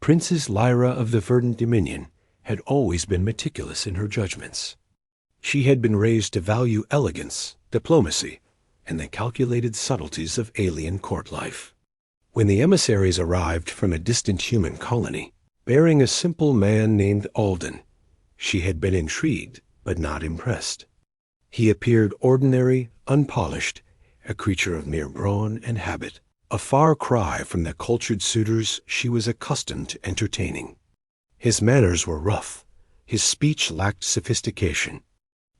Princess Lyra of the Verdant Dominion had always been meticulous in her judgments. She had been raised to value elegance, diplomacy, and the calculated subtleties of alien court life. When the emissaries arrived from a distant human colony, bearing a simple man named Alden, she had been intrigued but not impressed. He appeared ordinary, unpolished, a creature of mere brawn and habit, a far cry from the cultured suitors she was accustomed to entertaining. His manners were rough, his speech lacked sophistication,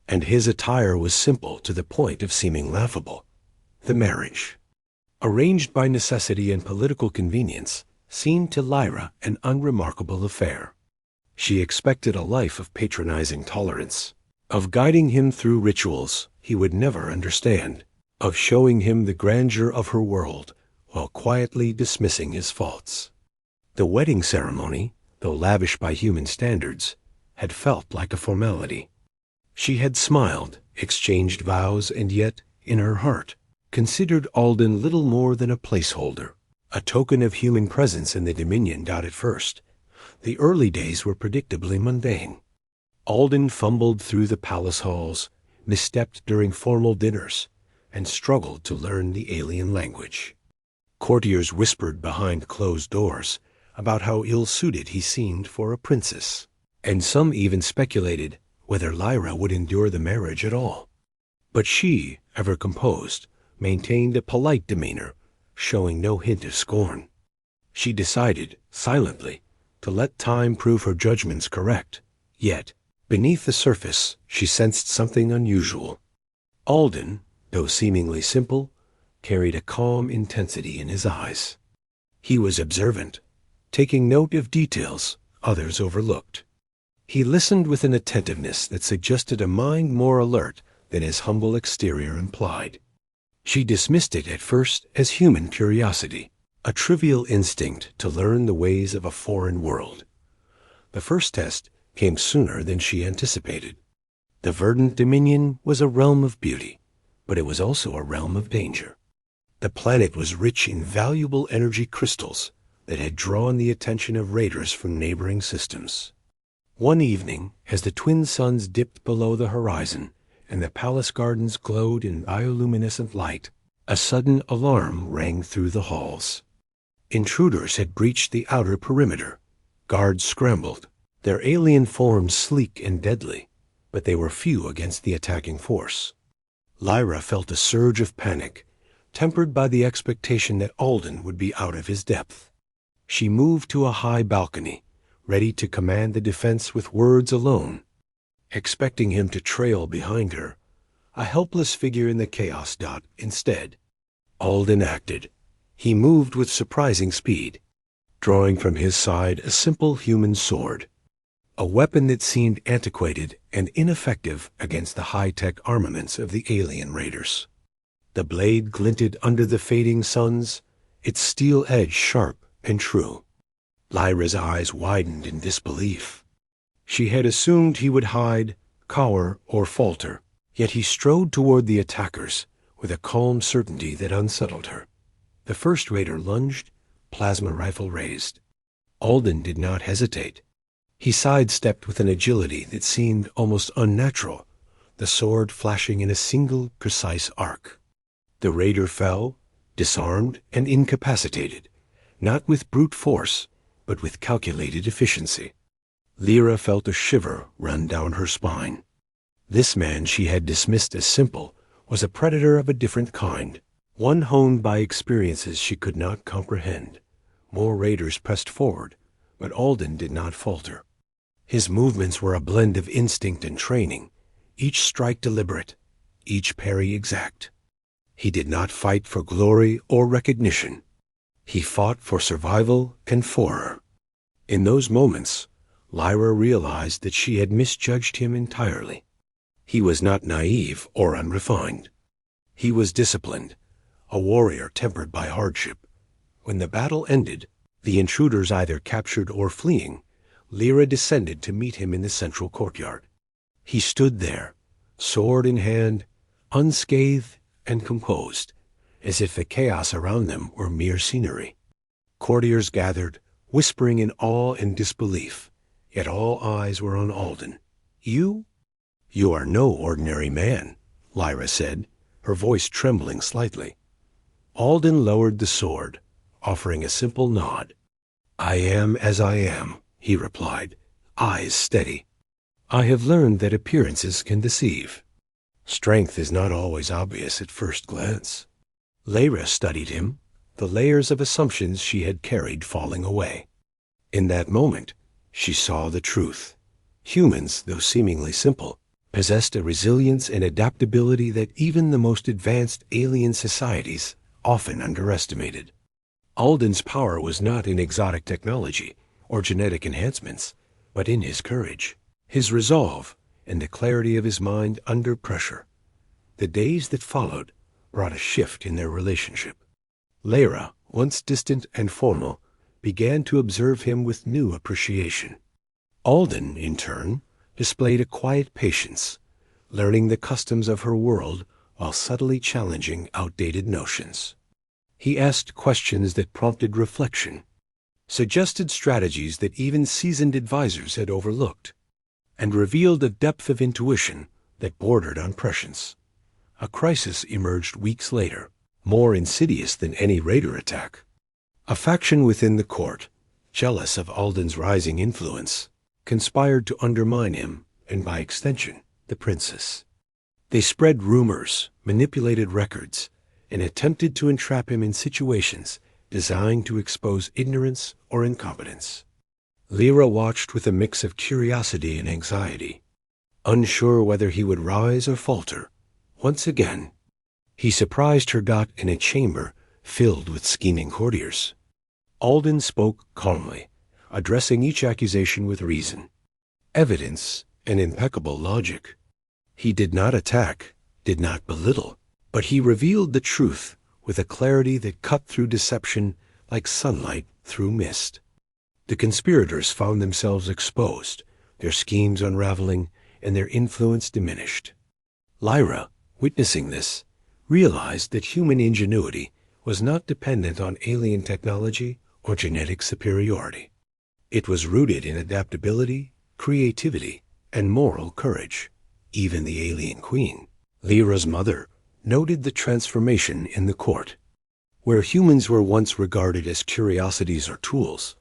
and his attire was simple to the point of seeming laughable. The marriage, arranged by necessity and political convenience, seemed to Lyra an unremarkable affair. She expected a life of patronizing tolerance, of guiding him through rituals he would never understand, of showing him the grandeur of her world while quietly dismissing his faults. The wedding ceremony, though lavish by human standards, had felt like a formality. She had smiled, exchanged vows, and yet, in her heart, considered Alden little more than a placeholder, a token of human presence in the Dominion. At first, the early days were predictably mundane. Alden fumbled through the palace halls, misstepped during formal dinners, and struggled to learn the alien language. Courtiers whispered behind closed doors about how ill-suited he seemed for a princess, and some even speculated whether Lyra would endure the marriage at all. But she, ever composed, maintained a polite demeanor, showing no hint of scorn. She decided, silently, to let time prove her judgments correct. Yet, beneath the surface, she sensed something unusual. Alden, though seemingly simple, carried a calm intensity in his eyes. He was observant, taking note of details others overlooked. He listened with an attentiveness that suggested a mind more alert than his humble exterior implied. She dismissed it at first as human curiosity, a trivial instinct to learn the ways of a foreign world. The first test came sooner than she anticipated. The Verdant Dominion was a realm of beauty, but it was also a realm of danger. The planet was rich in valuable energy crystals that had drawn the attention of raiders from neighboring systems. One evening, as the twin suns dipped below the horizon and the palace gardens glowed in bioluminescent light, a sudden alarm rang through the halls. Intruders had breached the outer perimeter. Guards scrambled, their alien forms sleek and deadly, but they were few against the attacking force. Lyra felt a surge of panic, tempered by the expectation that Alden would be out of his depth. She moved to a high balcony, ready to command the defense with words alone, expecting him to trail behind her, a helpless figure in the chaos. Instead, Alden acted. He moved with surprising speed, drawing from his side a simple human sword, a weapon that seemed antiquated and ineffective against the high-tech armaments of the alien raiders. The blade glinted under the fading suns, its steel edge sharp and true. Lyra's eyes widened in disbelief. She had assumed he would hide, cower, or falter, yet he strode toward the attackers with a calm certainty that unsettled her. The first raider lunged, plasma rifle raised. Alden did not hesitate. He sidestepped with an agility that seemed almost unnatural, the sword flashing in a single, precise arc. The raider fell, disarmed and incapacitated, not with brute force, but with calculated efficiency. Lyra felt a shiver run down her spine. This man she had dismissed as simple was a predator of a different kind, one honed by experiences she could not comprehend. More raiders pressed forward, but Alden did not falter. His movements were a blend of instinct and training, each strike deliberate, each parry exact. He did not fight for glory or recognition. He fought for survival and for her. In those moments, Lyra realized that she had misjudged him entirely. He was not naive or unrefined. He was disciplined, a warrior tempered by hardship. When the battle ended, the intruders either captured or fleeing, Lyra descended to meet him in the central courtyard. He stood there, sword in hand, unscathed and composed, as if the chaos around them were mere scenery. Courtiers gathered, whispering in awe and disbelief, yet all eyes were on Alden. "You? You are no ordinary man," Lyra said, her voice trembling slightly. Alden lowered the sword, offering a simple nod. "I am as I am," he replied, eyes steady. "I have learned that appearances can deceive. Strength is not always obvious at first glance." Lyra studied him, the layers of assumptions she had carried falling away. In that moment, she saw the truth. Humans, though seemingly simple, possessed a resilience and adaptability that even the most advanced alien societies often underestimated. Alden's power was not in exotic technology or genetic enhancements, but in his courage, his resolve, and the clarity of his mind under pressure. The days that followed brought a shift in their relationship. Lyra, once distant and formal, began to observe him with new appreciation. Alden, in turn, displayed a quiet patience, learning the customs of her world while subtly challenging outdated notions. He asked questions that prompted reflection, suggested strategies that even seasoned advisors had overlooked, and revealed a depth of intuition that bordered on prescience. A crisis emerged weeks later, more insidious than any raider attack. A faction within the court, jealous of Alden's rising influence, conspired to undermine him and, by extension, the princess. They spread rumors, manipulated records, and attempted to entrap him in situations designed to expose ignorance or incompetence. Lyra watched with a mix of curiosity and anxiety, unsure whether he would rise or falter. Once again, he surprised her in a chamber filled with scheming courtiers. Alden spoke calmly, addressing each accusation with reason, evidence, and impeccable logic. He did not attack, did not belittle, but he revealed the truth with a clarity that cut through deception like sunlight through mist. The conspirators found themselves exposed, their schemes unraveling, and their influence diminished. Lyra, witnessing this, realized that human ingenuity was not dependent on alien technology or genetic superiority. It was rooted in adaptability, creativity, and moral courage. Even the alien queen, Lyra's mother, noted the transformation in the court. Where humans were once regarded as curiosities or tools,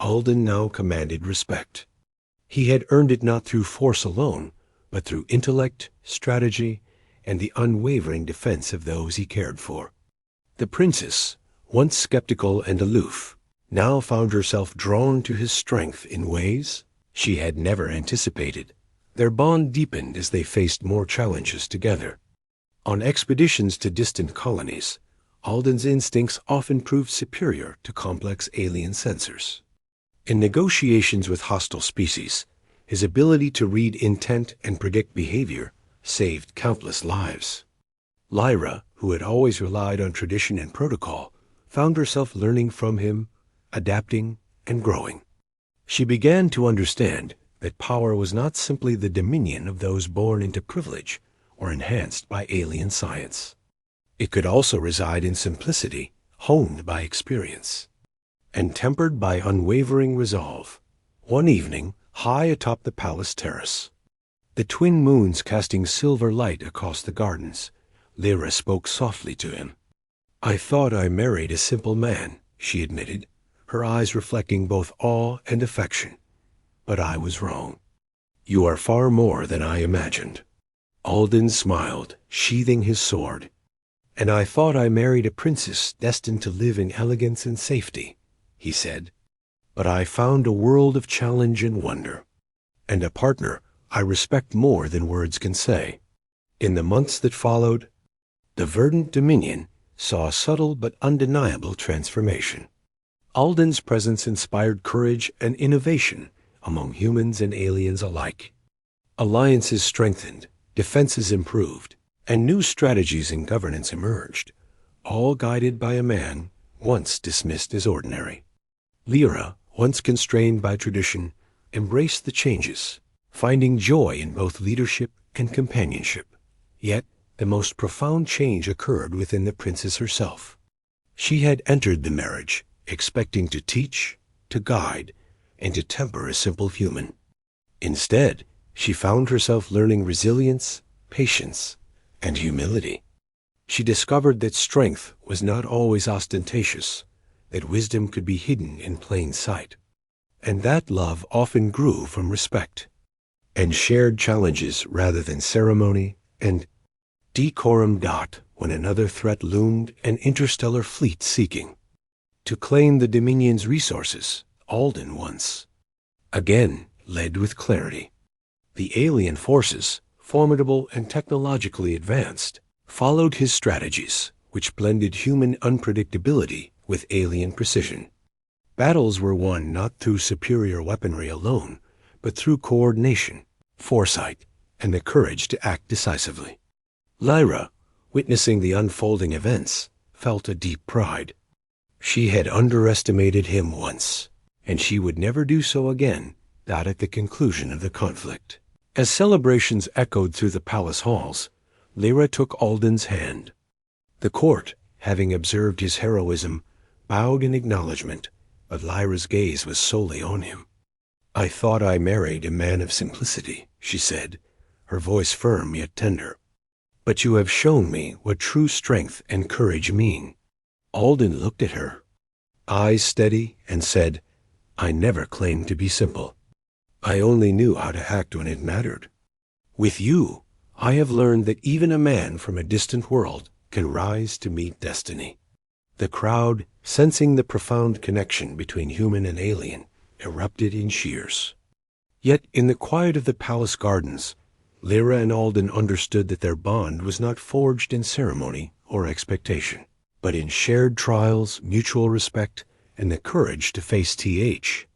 Alden now commanded respect. He had earned it not through force alone, but through intellect, strategy, and the unwavering defense of those he cared for. The princess, once skeptical and aloof, now found herself drawn to his strength in ways she had never anticipated. Their bond deepened as they faced more challenges together. On expeditions to distant colonies, Alden's instincts often proved superior to complex alien sensors. In negotiations with hostile species, his ability to read intent and predict behavior saved countless lives. Lyra, who had always relied on tradition and protocol, found herself learning from him, adapting, and growing. She began to understand that power was not simply the dominion of those born into privilege or enhanced by alien science. It could also reside in simplicity, honed by experience, and tempered by unwavering resolve. One evening, high atop the palace terrace, the twin moons casting silver light across the gardens, Lyra spoke softly to him. "I thought I married a simple man," she admitted, her eyes reflecting both awe and affection. "But I was wrong. You are far more than I imagined." Alden smiled, sheathing his sword. "And I thought I married a princess destined to live in elegance and safety," he said. "But I found a world of challenge and wonder, and a partner I respect more than words can say." In the months that followed, the verdant dominion saw a subtle but undeniable transformation. Alden's presence inspired courage and innovation among humans and aliens alike. Alliances strengthened, defenses improved, and new strategies in governance emerged, all guided by a man once dismissed as ordinary. Lyra, once constrained by tradition, embraced the changes, finding joy in both leadership and companionship. Yet, the most profound change occurred within the princess herself. She had entered the marriage expecting to teach, to guide, and to temper a simple human. Instead, she found herself learning resilience, patience, and humility. She discovered that strength was not always ostentatious, that wisdom could be hidden in plain sight, and that love often grew from respect, and shared challenges rather than ceremony, and decorum. When another threat loomed, an interstellar fleet seeking to claim the Dominion's resources, Alden once again led with clarity. The alien forces, formidable and technologically advanced, followed his strategies, which blended human unpredictability with alien precision. Battles were won not through superior weaponry alone, but through coordination, foresight, and the courage to act decisively. Lyra, witnessing the unfolding events, felt a deep pride. She had underestimated him once, and she would never do so again, not at the conclusion of the conflict. As celebrations echoed through the palace halls, Lyra took Alden's hand. The court, having observed his heroism, bowed in acknowledgment, but Lyra's gaze was solely on him. "I thought I married a man of simplicity," she said, her voice firm yet tender. "But you have shown me what true strength and courage mean." Alden looked at her, eyes steady, and said, "I never claimed to be simple. I only knew how to act when it mattered. With you, I have learned that even a man from a distant world can rise to meet destiny." The crowd, sensing the profound connection between human and alien, erupted in cheers. Yet in the quiet of the palace gardens, Lyra and Alden understood that their bond was not forged in ceremony or expectation, but in shared trials, mutual respect, and the courage to face TH